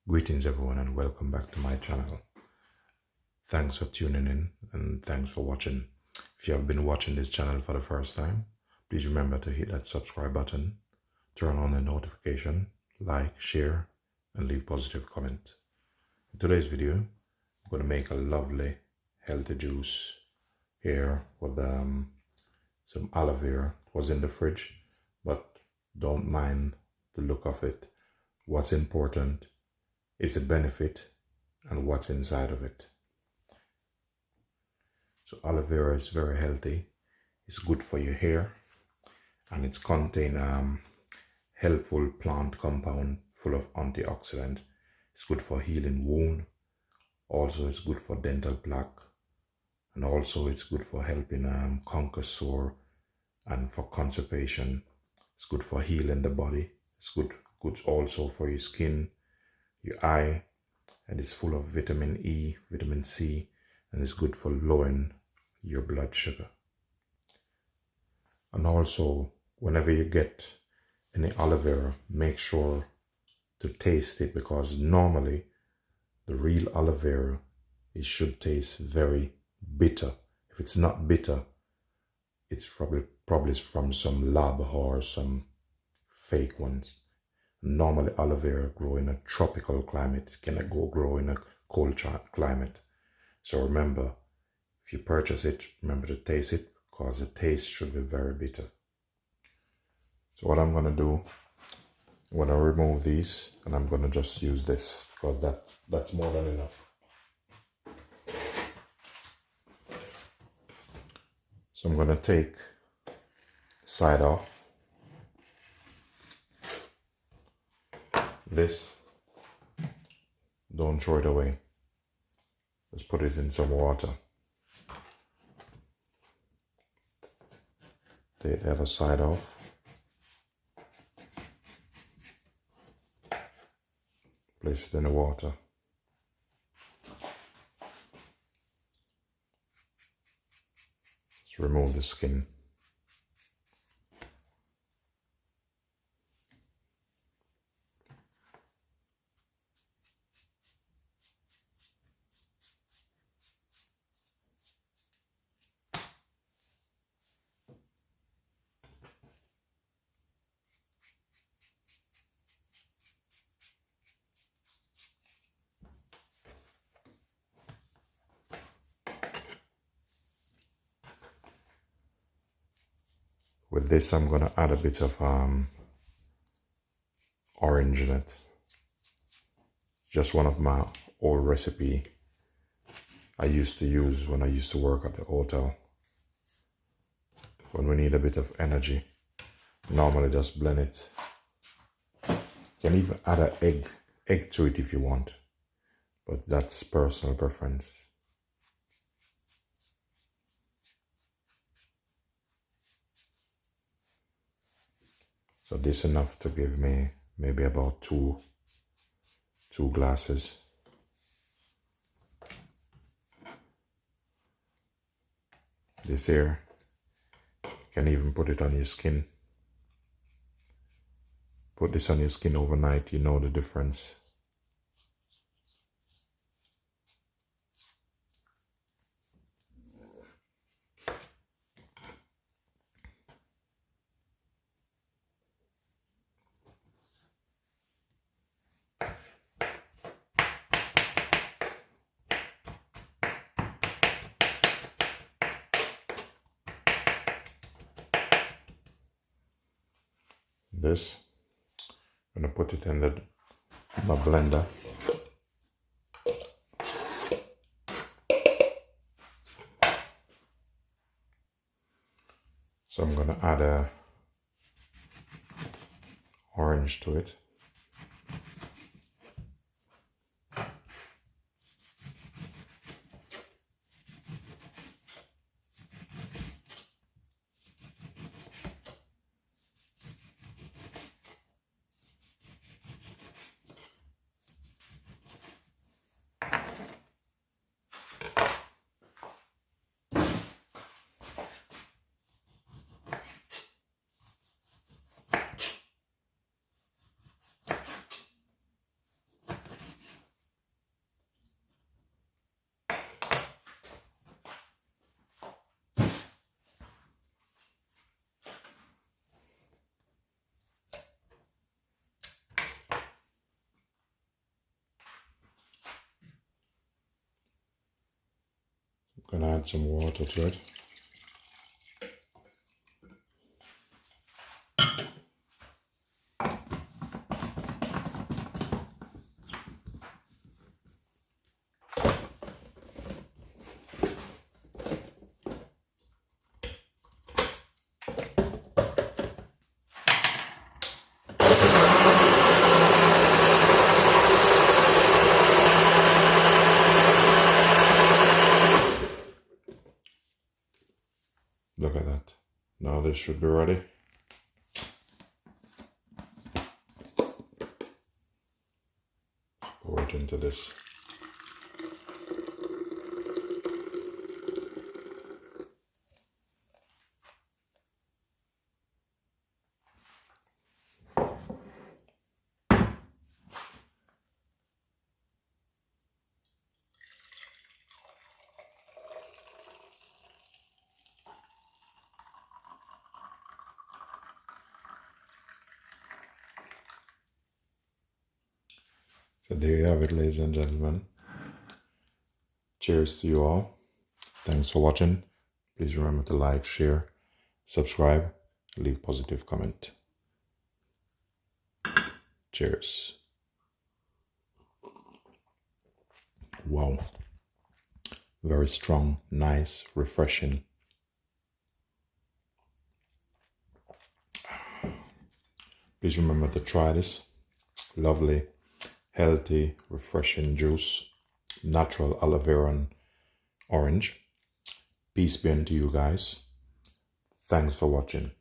Greetings everyone and welcome back to my channel. Thanks for tuning in and thanks for watching. If you have been watching this channel for the first time, please remember to hit that subscribe button, turn on the notification, like, share and leave positive comment. In today's video, I'm going to make a lovely healthy juice here with some aloe vera. It was in the fridge, but don't mind the look of it. What's important is the benefit and what's inside of it. So aloe vera is very healthy. It's good for your hair and it's contain helpful plant compound full of antioxidants. It's good for healing wound. Also it's good for dental plaque, and also it's good for helping conquer sore and for constipation. It's good for healing the body. It's good also for your skin, your eye, and it's full of vitamin E, vitamin C, and it's good for lowering your blood sugar. And also, whenever you get any aloe vera, make sure to taste it, because normally the real aloe vera, it should taste very bitter. If it's not bitter, it's probably from some lab or some fake ones. Normally aloe vera grow in a tropical climate. It cannot grow in a cold climate. So remember, if you purchase it, remember to taste it, because the taste should be very bitter. So what I'm going to do, I'm going to remove these and I'm going to just use this, because that's more than enough. So I'm going to take side off. This, don't throw it away. Just put it in some water. Take the other side off. Place it in the water. Just remove the skin. With this, I'm going to add a bit of orange in it. Just one of my old recipe I used to use when I used to work at the hotel. When we need a bit of energy, normally just blend it. You can even add an egg to it if you want, but that's personal preference. So this is enough to give me maybe about two glasses. This here, you can even put it on your skin. Put this on your skin overnight, you know the difference. This, I'm going to put it in my blender. So I'm going to add a orange to it. Gonna add some water to it. Look at that. Now this should be ready. Pour it into this. So there you have it, ladies and gentlemen. Cheers to you all. Thanks for watching. Please remember to like, share, subscribe, leave positive comment. Cheers. Wow. Very strong, nice, refreshing. Please remember to try this. Lovely, healthy, refreshing juice. Natural aloe vera and orange. Peace be unto you guys. Thanks for watching.